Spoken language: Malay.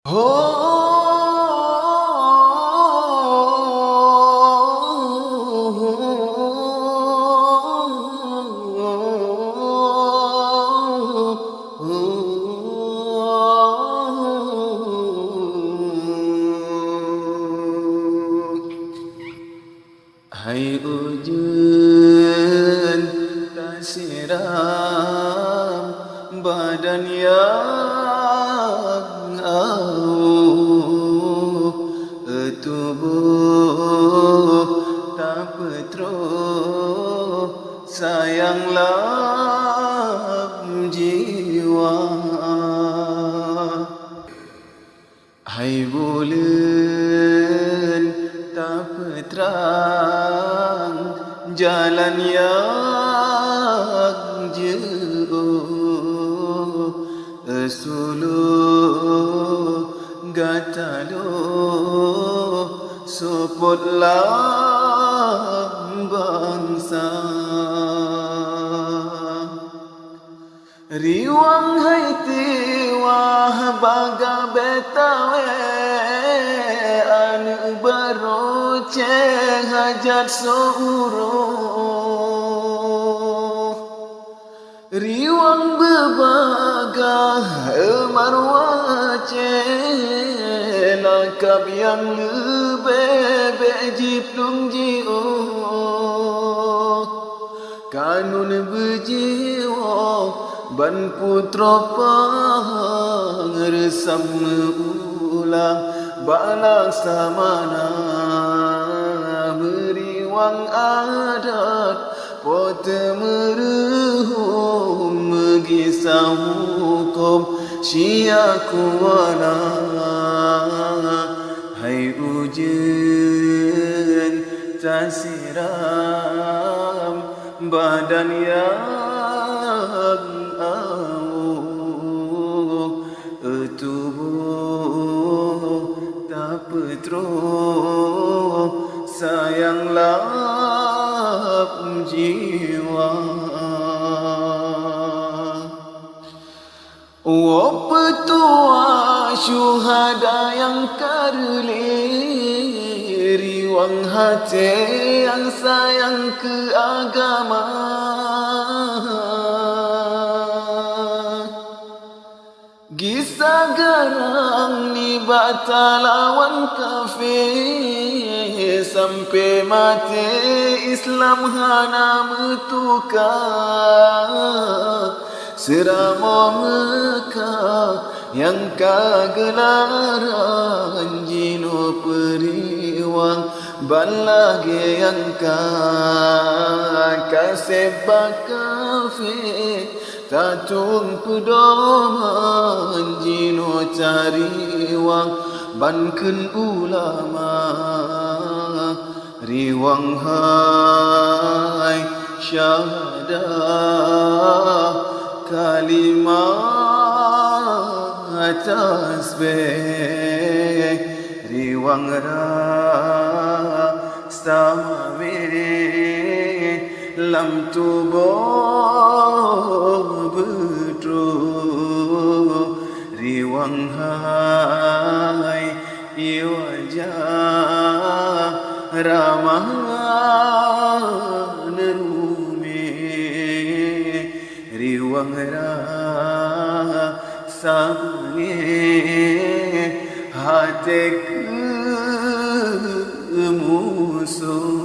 Hai hujan tak siram badan yang auh, tubuh tak petro, sayanglah jiwa. Hai bulan tak terang jalan yang jauh, suluh gatalo sopotlah bangsa. Riwang hai tiwah baga betawe anu baroceh hajat souruh. Riwang bebaga marwace lakab yang lebih jiplung jiu kanun berjiwa ban putra pangresam ulang balang samana meriwang adat pote meruhum megisah hukum syiakuana. Hai hujan tak siram badan yang auh, tubuh tak petro, sayanglah jiwa. Petua syuhada yang karli, riwang hati yang sayang ke agama. Kisah garang ni bata lawan kafir, sampai mati Islam hana metukar. Serama Mekah yang kagelaran jino periwang balage yang kasebak kafir tatung pedoman jino cariwang banken ulama. Riwang hai syahadah kalimah tasbih riwang rasa mawiri lam tubuh betul. Riwang hai wajah ramah riwang rasa hati ke musuh.